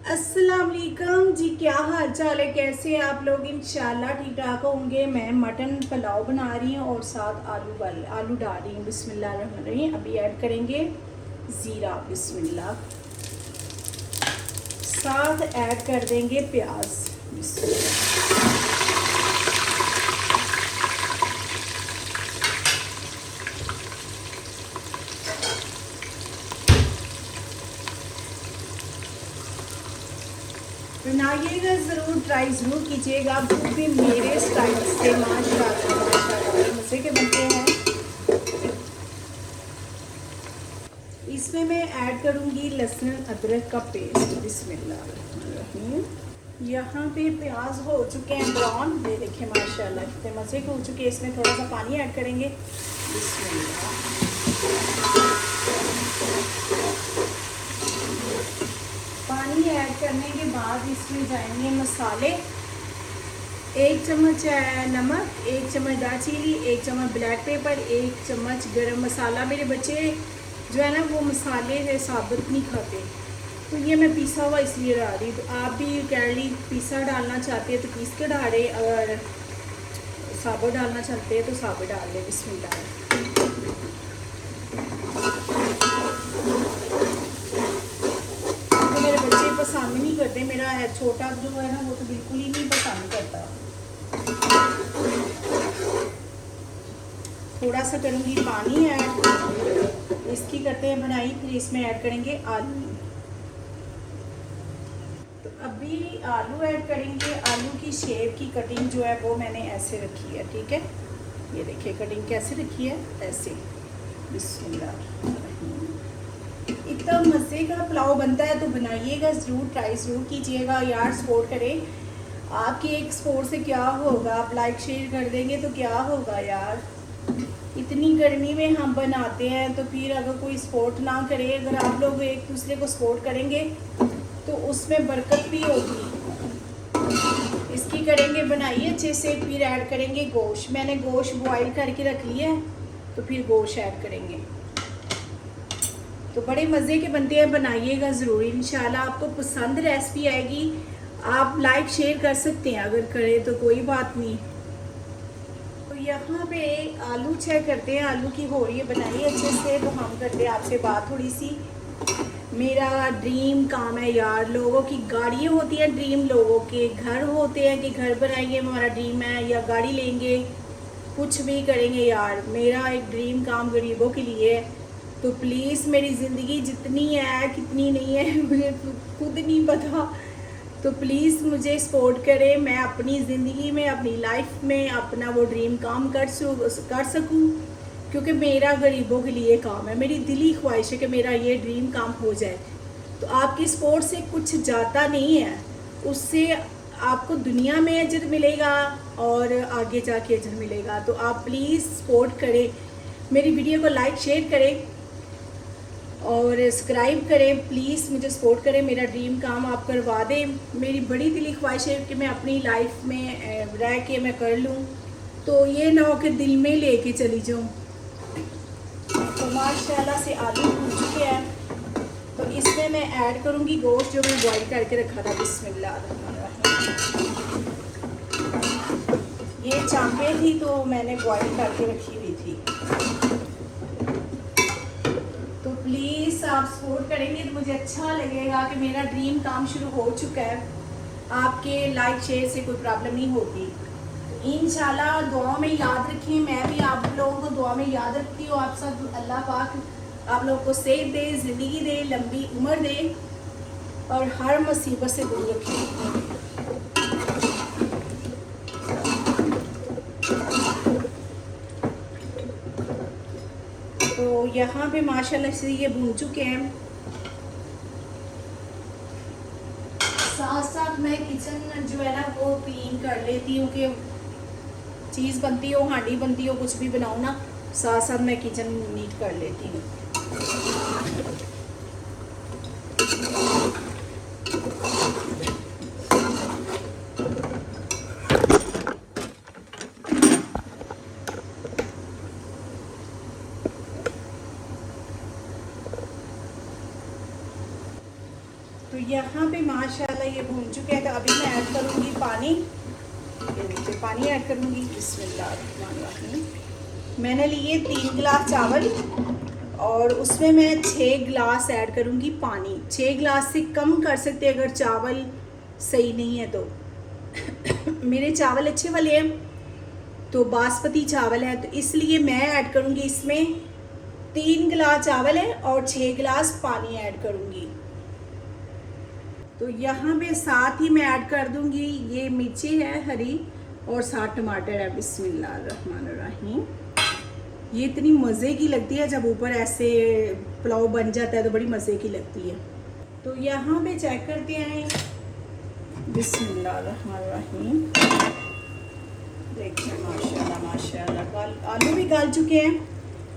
अस्सलाम वालेकुम जी, क्या हाल चाल है? कैसे हैं आप लोग? इंशाल्लाह ठीक ठाक होंगे। मैं मटन पुलाव बना रही हूँ और साथ आलू डाल रही हूँ। बिस्मिल्लाह रहमान रहीम। अभी ऐड करेंगे ज़ीरा, बिस्मिल्लाह। साथ ऐड कर देंगे प्याज, बिस्मिल्लाह। बनाइएगा ज़रूर, ट्राई ज़रूर कीजिएगा। आप भी मेरे स्टाइल से माशाल्लाह मज़े के बनते हैं। इसमें मैं ऐड करूँगी लहसुन अदरक का पेस्ट, बिस्मिल्लाह। यहाँ पे प्याज हो चुके हैं ब्राउन, ये देखिए माशाल्लाह कितने मज़े के हो चुके हैं। इसमें थोड़ा सा पानी ऐड करेंगे, बिस्मिल्लाह। पानी ऐड करने के बाद इसमें जाएंगे मसाले। 1 चम्मच नमक, 1 चम्मच दालचीनी, 1 चम्मच ब्लैक पेपर, 1 चम्मच गरम मसाला। मेरे बच्चे जो है ना वो मसाले साबुत नहीं खाते, तो ये मैं पीसा हुआ इसलिए डाल रही। तो आप भी कैरली पीसा डालना चाहते हैं तो पीस के डाल रहे, अगर साबुत डालना चाहते हैं तो साबुत डाल लें। बिस्मिल्लाह। मेरे बच्चे पसंद नहीं करते, मेरा छोटा जो है ना वो तो बिल्कुल ही नहीं पसंद करता। थोड़ा सा करूँगी पानी ऐड, इसकी करते हैं बनाई। फिर इसमें ऐड करेंगे आलू। तो अभी आलू ऐड करेंगे। आलू की शेप की कटिंग जो है वो मैंने ऐसे रखी है, ठीक है। ये देखिए कटिंग कैसे रखी है, ऐसे। बिस्मिल्लाह। इतना मज़े का पुलाव बनता है तो बनाइएगा ज़रूर, ट्राई ज़रूर कीजिएगा यार। सपोर्ट करें, आपकी एक सपोर्ट से क्या होगा, आप लाइक शेयर कर देंगे तो क्या होगा यार। इतनी गर्मी में हम बनाते हैं तो फिर अगर कोई सपोर्ट ना करे, अगर आप लोग एक दूसरे को सपोर्ट करेंगे तो उसमें बरकत भी होगी। इसकी करेंगे बनाइए अच्छे से। फिर ऐड करेंगे गोश्त। मैंने गोश्त बॉईल करके रख लिया है, तो फिर गोश्त ऐड करेंगे। तो बड़े मज़े के बनते हैं, बनाइएगा ज़रूर। इंशाल्लाह आपको पसंद रेसिपी आएगी। आप लाइक शेयर कर सकते हैं, अगर करें तो कोई बात नहीं। तो यहाँ पे आलू चेक करते हैं, आलू की हो रही है बनाई अच्छे से। तो हम करते हैं आपसे बात थोड़ी सी। मेरा ड्रीम काम है यार, लोगों की गाड़ियाँ होती हैं, ड्रीम लोगों के घर होते हैं कि घर बनाएंगे, हमारा ड्रीम है, या गाड़ी लेंगे, कुछ भी करेंगे यार। मेरा एक ड्रीम काम गरीबों के लिए है। तो प्लीज़ मेरी ज़िंदगी जितनी है कितनी नहीं है मुझे खुद नहीं पता, तो प्लीज़ मुझे सपोर्ट करें। मैं अपनी ज़िंदगी में, अपनी लाइफ में अपना वो ड्रीम काम कर सकूँ, क्योंकि मेरा गरीबों के लिए काम है। मेरी दिली ख्वाहिश है कि मेरा ये ड्रीम काम हो जाए। तो आपकी सपोर्ट से कुछ जाता नहीं है, उससे आपको दुनिया में अजर मिलेगा और आगे जाके अजर मिलेगा। तो आप प्लीज़ सपोर्ट करें, मेरी वीडियो को लाइक शेयर करें और सब्सक्राइब करें। प्लीज़ मुझे सपोर्ट करें, मेरा ड्रीम काम आप करवा दें। मेरी बड़ी दिली ख्वाहिश है कि मैं अपनी लाइफ में रह के मैं कर लूँ, तो ये ना हो कि दिल में लेके चली जाऊँ। तो माशाल्लाह से आलू भून चुके हैं, तो इसमें मैं ऐड करूँगी गोश्त जो मैं बॉईल करके रखा था। बिस्मिल्लाह। ये चांपे थी तो मैंने बॉईल करके रखी हुई थी। तो प्लीज़ आप सपोर्ट करेंगे तो मुझे अच्छा लगेगा कि मेरा ड्रीम काम शुरू हो चुका है। आपके लाइक शेयर से कोई प्रॉब्लम नहीं होती। तो इंशाल्लाह दुआ में याद रखें, मैं भी आप लोगों को दुआ में याद रखती हूँ। आप सब अल्लाह पाक आप लोगों को सेहत दे, ज़िंदगी दे, लंबी उम्र दे और हर मुसीबत से दूर रखें। तो यहाँ पे माशाल्लाह से ये भून चुके हैं। साथ साथ मैं किचन जो है ना वो क्लीन कर लेती हूँ कि चीज़ बनती हो, हांडी बनती हो, कुछ भी बनाओ ना, साथ साथ मैं किचन नीट कर लेती हूँ। तो यहाँ पे माशाल्लाह ये भून चुके हैं। तो अभी मैं ऐड करूँगी पानी। ये देखिए पानी ऐड करूँगी। बिस्मिल्लाहिर्रहमानिर्रहीम। मैंने लिए 3 गिलास चावल और उसमें मैं 6 गिलास ऐड करूँगी पानी। 6 गिलास से कम कर सकते अगर चावल सही नहीं है तो। मेरे चावल अच्छे वाले हैं तो बासमती चावल है, तो इसलिए मैं ऐड करूँगी इसमें 3 गिलास चावल है और 6 गिलास पानी ऐड करूँगी। तो यहाँ पे साथ ही मैं ऐड कर दूँगी ये मिर्ची है हरी और 7 टमाटर है। बिस्मिल्लाहिर्रहमानिर्रहीम। ये इतनी मज़े की लगती है जब ऊपर ऐसे पुलाव बन जाता है तो बड़ी मज़े की लगती है। तो यहाँ पे चेक करते हैं। बिस्मिल्लाहिर्रहमानिर्रहीम। देखिए माशाल्लाह माशाल्लाह आलू भी गल चुके हैं।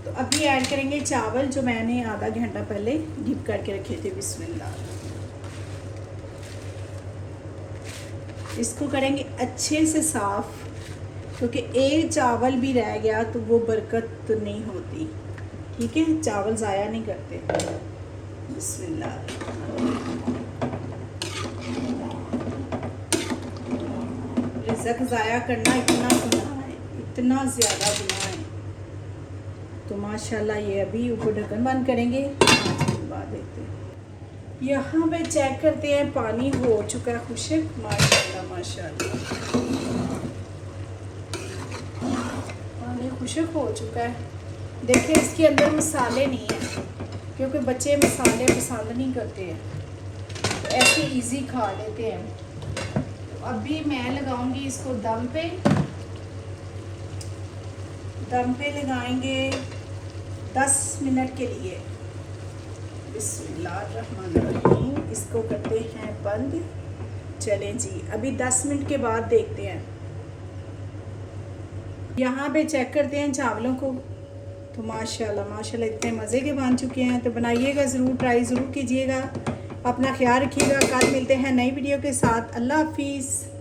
तो अभी ऐड करेंगे चावल जो मैंने आधा घंटा पहले डिप करके रखे थे। बिस्मिल्लाह। इसको करेंगे अच्छे से साफ़, क्योंकि एक चावल भी रह गया तो वो बरकत नहीं होती। ठीक है, चावल ज़ाया नहीं करते। बिस्मिल्लाह। रिज़्क ज़ाया करना इतना गुनाह है, इतना ज़्यादा गुनाह है। तो माशाल्लाह ये अभी ऊपर ढक्कन बंद करेंगे, बाद देते हैं। यहाँ पे चेक करते हैं पानी हो चुका है खुश्क। माशाल्लाह माशाल्लाह पानी खुश्क हो चुका है। देखिए इसके अंदर मसाले नहीं हैं क्योंकि बच्चे मसाले पसंद नहीं करते हैं, तो ऐसे इजी खा लेते हैं। तो अभी मैं लगाऊंगी इसको दम पे लगाएंगे 10 मिनट के लिए। बिस्मिल्लाहिर्रहमानिर्रहीम। इसको करते हैं बंद। चलें जी, अभी 10 मिनट के बाद देखते हैं। यहाँ पे चेक करते हैं चावलों को। तो माशाल्लाह माशाल्लाह इतने मज़े के बन चुके हैं। तो बनाइएगा ज़रूर, ट्राई ज़रूर कीजिएगा। अपना ख्याल रखिएगा। कल मिलते हैं नई वीडियो के साथ। अल्लाह हाफिज़।